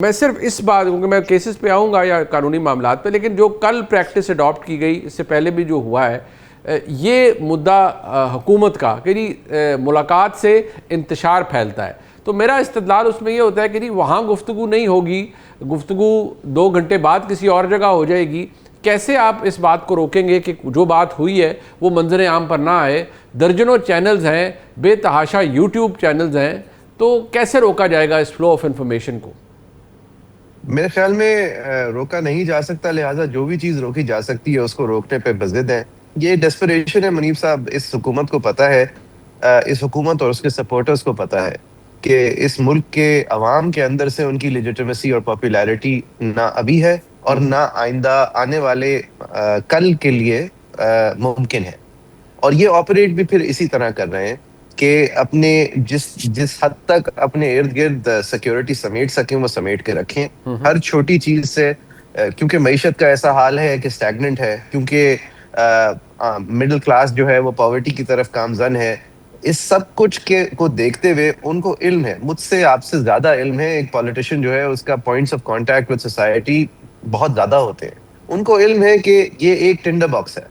मैं सिर्फ इस बात, क्योंकि मैं केसेस पे आऊँगा या कानूनी मामलात पे, लेकिन जो कल प्रैक्टिस अडॉप्ट की गई, इससे पहले भी जो हुआ है, ये मुद्दा हुकूमत का कि जी मुलाकात से इंतशार फैलता है। तो मेरा इस्तदलाल उसमें ये होता है कि जी वहाँ गुफ्तगू नहीं होगी, गुफ्तगू 2 घंटे बाद किसी और जगह हो जाएगी। कैसे आप इस बात को रोकेंगे कि जो बात हुई है वो मंजर आम पर ना आए? दर्जनों चैनल्स हैं, बेतहाशा यूट्यूब चैनल्स हैं, तो कैसे रोका जाएगा इस फ्लो ऑफ इंफॉर्मेशन को? मेरे ख्याल में रोका नहीं जा सकता, लिहाजा जो भी चीज रोकी जा सकती है उसको रोकने पे बजिद है। ये डेस्परेशन है मुनीब साहब, इस हुकूमत को पता है, इस हुकूमत और उसके सपोर्टर्स को पता है कि इस मुल्क के अवाम के अंदर से उनकी लेजिटिमेसी और पॉपुलैरिटी ना अभी है और ना आइंदा आने वाले कल के लिए मुमकिन है। और ये ऑपरेट भी फिर इसी तरह कर रहे हैं कि अपने जिस जिस हद तक अपने इर्द गिर्द सिक्योरिटी समेट सकें वो समेट के रखें। हर छोटी चीज से, क्योंकि मईशत का ऐसा हाल है कि स्टैग्नेंट है, क्योंकि मिडिल क्लास जो है वो पॉवर्टी की तरफ गामजन है। इस सब कुछ के को देखते हुए उनको इल्म है, मुझसे आपसे ज्यादा इल्म है, एक पॉलिटिशियन जो है उसका points of contact with society बहुत ज्यादा होते हैं। उनको इल्म है कि ये एक टिंडर बॉक्स है,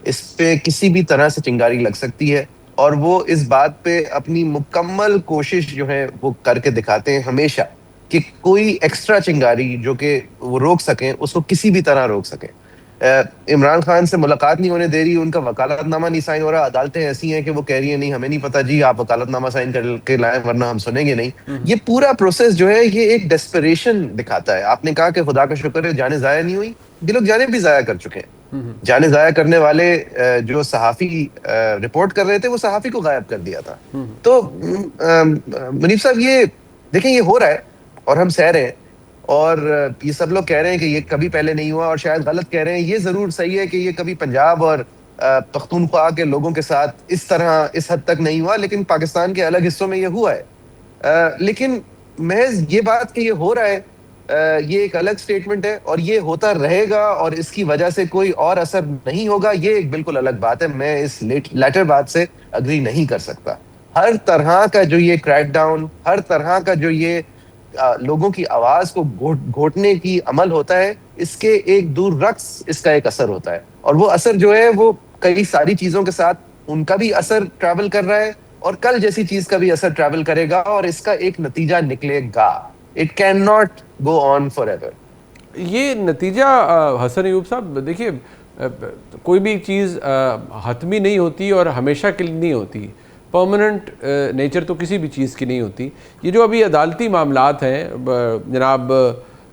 इस पे किसी भी तरह से चिंगारी लग सकती है, और वो इस बात पे अपनी मुकम्मल कोशिश जो है वो करके दिखाते हैं हमेशा कि कोई एक्स्ट्रा चिंगारी जो कि वो रोक सकें उसको किसी भी तरह रोक सकें। इमरान खान से मुलाकात नहीं होने दे रही, उनका वकालतनामा नहीं साइन हो रहा। अदालतें ऐसी हैं कि वो कह रही है नहीं हमें नहीं पता जी, आप वकालतनामा साइन करके लाएं वरना हम सुनेंगे नहीं। ये पूरा प्रोसेस जो है ये एक डेस्परेशन दिखाता है। आपने कहा कि खुदा का शुक्र है जाने जाया नहीं हुई, ये लोग जाने भी जाया कर चुके हैं। जाने जाया करने वाले जो सहाफी रिपोर्ट कर रहे थे वो सहाफी को गायब कर दिया था। तो मुनीफ साहब ये देखें, ये हो रहा है और हम सह रहे हैं, और ये सब लोग कह रहे हैं कि ये कभी पहले नहीं हुआ और शायद गलत कह रहे हैं। ये जरूर सही है कि ये कभी पंजाब और पख्तूनख्वा के लोगों के साथ इस तरह इस हद तक नहीं हुआ, लेकिन पाकिस्तान के अलग हिस्सों में ये हुआ है। लेकिन महज ये बात कि ये हो रहा है, ये एक अलग स्टेटमेंट है और ये होता रहेगा और इसकी वजह से कोई और असर नहीं होगा, ये एक बिल्कुल अलग बात है। मैं इस लेटर बात से अग्री नहीं कर सकता। हर तरह का जो ये क्रैकडाउन, हर तरह का जो ये लोगों की आवाज को घोटने की अमल होता है, इसके एक दूर रक्स इसका एक असर होता है, और वो असर जो है वो कई सारी चीजों के साथ उनका भी असर ट्रैवल कर रहा है और कल जैसी चीज का भी असर ट्रैवल करेगा और इसका एक नतीजा निकलेगा। It can not go on for ever. ये नतीजा हसन अयूब साहब देखिए, कोई भी चीज़ हतमी नहीं होती और हमेशा के लिए नहीं होती। परमानेंट नेचर तो किसी भी चीज़ की नहीं होती। ये जो अभी अदालती मामलात हैं, जनाब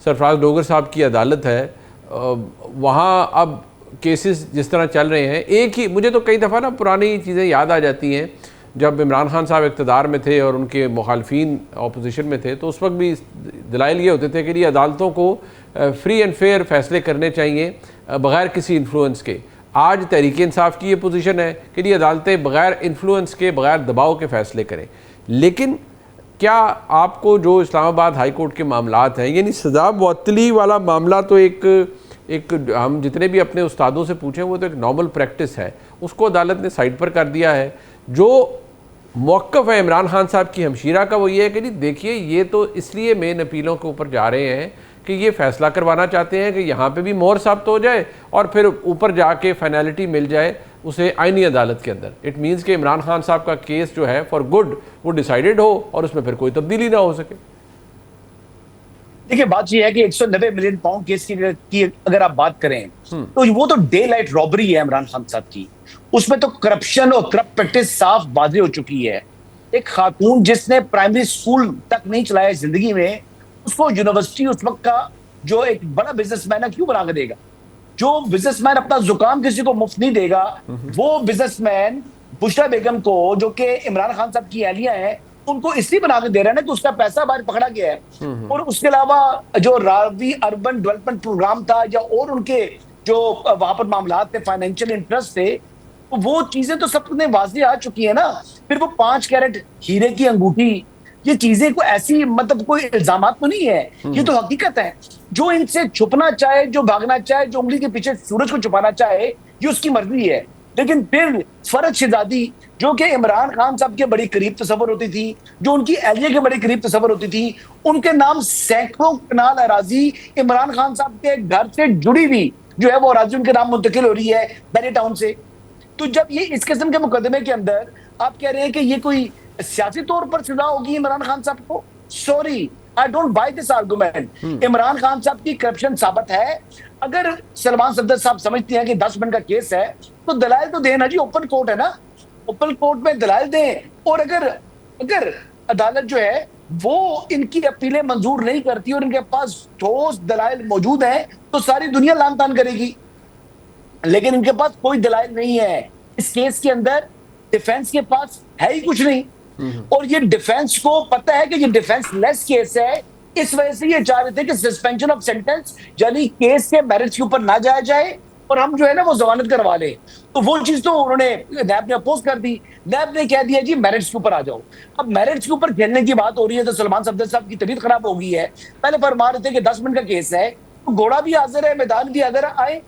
सरफराज डोगर साहब की अदालत है, वहाँ अब केसेस जिस तरह चल रहे हैं, एक ही मुझे तो कई दफ़ा ना पुरानी चीज़ें याद आ जाती हैं। जब इमरान खान साहब इक़्तिदार में थे और उनके मुखालफिन अपोजिशन में थे, तो उस वक्त भी दलाइल ये होते थे कि ये अदालतों को फ्री एंड फेयर फैसले करने चाहिए बग़ैर किसी इन्फ्लुएंस के। आज तहरीक इंसाफ की ये पोजीशन है कि ये अदालतें बग़ैर इन्फ्लुएंस के, बग़ैर दबाव के फ़ैसले करें। लेकिन क्या आपको जो इस्लामाबाद हाई कोर्ट के मामलात हैं, यानी सज़ा मुअत्तली वाला मामला, तो एक हम जितने भी अपने उस्तादों से पूछें वो तो एक नॉर्मल प्रैक्टिस है, उसको अदालत ने साइड पर कर दिया है। जो मौक़िफ़ है इमरान खान साहब की हमशीरा का वो ये है कि नहीं देखिए, ये तो इसलिए मेन अपीलों के ऊपर जा रहे हैं कि ये फैसला करवाना चाहते हैं कि यहाँ पे भी मोहर साबित हो जाए और फिर ऊपर जाके फाइनलिटी मिल जाए उसे आईनी अदालत के अंदर। इट मीन्स कि इमरान खान साहब का केस जो है फॉर गुड वो डिसाइडेड हो और उसमें फिर कोई तब्दीली ना हो सके। देखिए, बात यह है कि 190 मिलियन पाउंड केस की अगर आप बात करें तो वो तो डे लाइट रॉबरी है इमरान खान साहब की। उसमें तो करप्शन और करप्ट प्रैक्टिस साफ वाज़ेह हो चुकी है। एक खातून जिसने प्राइमरी स्कूल तक नहीं चलाया जिंदगी में, उसको यूनिवर्सिटी उस वक्त का जो एक बड़ा बिजनेसमैन है क्यों बना के देगा? जो बिजनेसमैन अपना जुकाम किसी को मुफ्त नहीं देगा, वो बिजनेसमैन बुशरा बेगम को, जो कि इमरान खान साहब की अहलिया है, उनको इसलिए बना के दे रहा है ना कि उसका पैसा बाहर पकड़ा गया है। और उसके अलावा जो रावी अर्बन डेवलपमेंट प्रोग्राम था या और उनके जो वहां पर मामलात थे, फाइनेंशियल इंटरेस्ट थे, तो वो चीजें तो सबने वाज़ेह आ चुकी है ना। फिर वो 5 कैरेट हीरे की अंगूठी, ये चीजें को ऐसी मतलब कोई इल्जामात तो नहीं है, ये तो हकीकत है। जो इनसे छुपना चाहे, जो भागना चाहे, जो उंगली के पीछे सूरज को छुपाना चाहे, ये उसकी मर्जी है। लेकिन फिर फरज शहजादी, जो कि इमरान खान साहब के बड़ी करीब तस्वर होती थी, जो उनकी एहलिया के बड़ी करीब तस्वर होती थी, उनके नाम सैकड़ों कनाल अराजी इमरान खान साहब के घर से जुड़ी हुई जो है वो अराजी उनके नाम मुंतकिल हो रही है बैरी टाउन से। तो जब ये इस किस्म के मुकदमे के अंदर आप कह रहे हैं कि ये कोई सियासी तौर पर सजा होगी इमरान खान साहब को, sorry, I don't by this argument. Imran Khan साहब की करप्शन साबित है। अगर सलमान सफदर साहब समझते हैं कि 10 मिनट का केस है तो दलाइल तो देना जी, ओपन कोर्ट है ना, ओपन कोर्ट में दलाइल दें। और अगर अगर अदालत जो है वो इनकी अपीलें मंजूर नहीं करती और इनके पास ठोस दलाइल मौजूद हैं तो सारी दुनिया लान तान करेगी। लेकिन इनके पास कोई दलाइल नहीं है। इस केस के अंदर डिफेंस के पास है ही कुछ नहीं, और ये डिफेंस को पता है कि ये डिफेंस लेस केस है। इस वजह से ये चाह रहे थे कि सस्पेंशन ऑफ सेंटेंस, यानी केस के मेरिट्स के ऊपर ना जाया जाए और हम जो है ना वो जमानत करवा ले। तो वो चीज तो उन्होंने नैब ने अपोज कर दी। नैब ने कह दिया जी मेरिट्स के ऊपर आ जाओ। अब मेरिट्स के ऊपर खेलने की बात हो रही है तो सलमान सफदर साहब की तबीयत खराब हो गई है। पहले फरमा रहे थे कि 10 मिनट का केस है, तो घोड़ा भी हाजिर है, मैदान भी हाजिर है, आए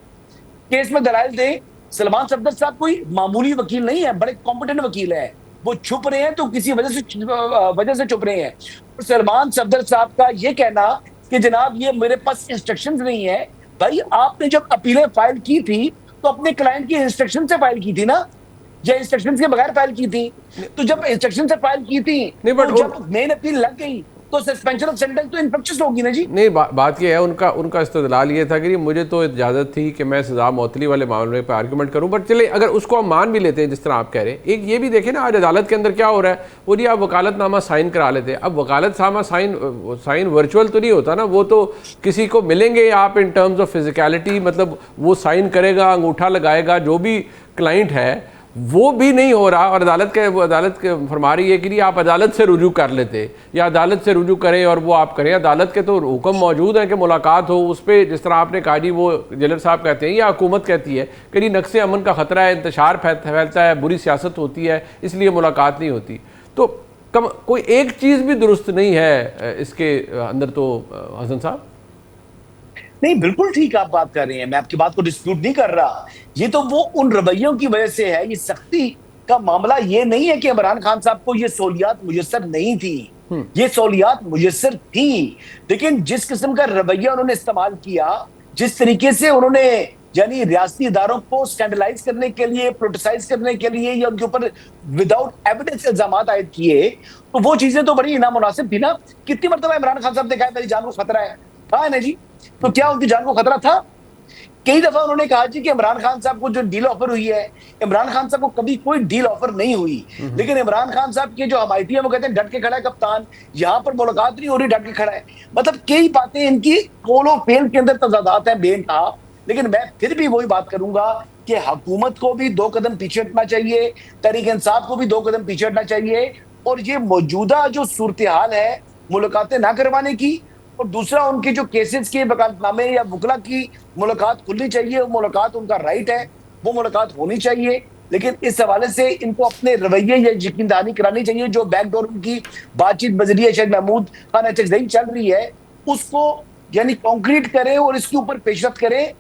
केस में दलाइल दें। सलमान सफदर साहब कोई मामूली वकील नहीं है, बड़े कॉम्पिटेंट वकील है। वो छुप रहे हैं तो किसी वजह से छुप रहे हैं। और सलमान सफदर साहब का ये कहना कि जनाब ये मेरे पास इंस्ट्रक्शंस नहीं है, भाई आपने जब अपीलें फाइल की थी तो अपने क्लाइंट की इंस्ट्रक्शन से फाइल की थी ना, या इंस्ट्रक्शन के बगैर फाइल की थी? तो जब इंस्ट्रक्शन से फाइल की थी तो जब मेन अपील लग गई तो सस्पेंशन ऑफ सेंटेंस तो इन्फेक्शियस होगी ना जी। नहीं, बात ये है, उनका इस्तदलाल ये था कि मुझे तो इजाज़त थी कि मैं सजा मौतली वाले मामले पर आर्गूमेंट करूं। बट चले, अगर उसको हम मान भी लेते हैं जिस तरह आप कह रहे हैं, एक ये भी देखें ना आज अदालत के अंदर क्या हो रहा है। वो जी आप वकालतनामा साइन करा लेते हैं। अब वकालतनामा साइन वर्चुअल तो नहीं होता ना, वो तो किसी को मिलेंगे आप इन टर्म्स ऑफ फिजिकलिटी, मतलब वो साइन करेगा, अंगूठा लगाएगा, जो भी क्लाइंट है वो भी नहीं हो रहा। और अदालत के फरमा रही है कि नहीं आप अदालत से रुजू कर लेते, या अदालत से रुजू करें और वो आप करें। अदालत के तो हुक्म मौजूद हैं कि मुलाकात हो, उस पर जिस तरह आपने कहा जी, वो जेलर साहब कहते हैं या हुकूमत कहती है कि नहीं नक्शे अमन का ख़तरा है, इंतशार फैलता है, बुरी सियासत होती है, इसलिए मुलाकात नहीं होती। तो कोई एक चीज़ भी दुरुस्त नहीं है इसके अंदर। तो हसन साहब नहीं, बिल्कुल ठीक आप बात कर रहे हैं, मैं आपकी बात को डिस्प्यूट नहीं कर रहा। ये तो वो उन रवैयों की वजह से है। ये सख्ती का मामला ये नहीं है कि इमरान खान साहब को ये सहूलियात मुयस्सर नहीं थी, ये सहूलियात मुयस्सर थी। लेकिन जिस किस्म का रवैया उन्होंने इस्तेमाल किया, जिस तरीके से उन्होंने यानी रियासती इदारों को स्कैंडलाइज करने के लिए, प्रोटेसाइज करने के लिए, या उनके ऊपर विदाउट एविडेंस इल्जाम आयद किए, तो वो चीजें तो बड़ी नामुनासिब थी ना। कितनी मरतबा इमरान खान साहब ने कहा मेरी जान को खतरा है, कहा है ना जी। तो क्या उनकी जान को खतरा था? कई दफा उन्होंने कहा जी कि इमरान खान साहब को जो डील ऑफर हुई है, इमरान खान साहब को कभी कोई डील ऑफर नहीं हुई। लेकिन इमरान खान साहब के जो हमायती है वो कहते हैं डट के खड़ा है कप्तान, यहां पर मुलाकात नहीं हो रही, डट के खड़ा है। मतलब कई बातें इनकी पोलो फेल के अंदर तजादात है बेइंतहा। लेकिन मैं फिर भी वही बात करूंगा कि हुकूमत को भी 2 कदम पीछे हटना चाहिए, तहरीक इंसाफ को भी 2 कदम पीछे हटना चाहिए। और ये मौजूदा जो सूरत हाल है मुलाकातें ना करवाने की, और दूसरा उनके जो केसेस के वकालतनामे या वकला की मुलाकात खुलनी चाहिए, वो मुलाकात उनका राइट है, वो मुलाकात होनी चाहिए। लेकिन इस हवाले से इनको अपने रवैये या यकीनदानी करानी चाहिए। जो बैकडोर की बातचीत बजरिया शेख महमूद खान चल रही है उसको यानी कॉन्क्रीट करें और इसके ऊपर पेशरफ करें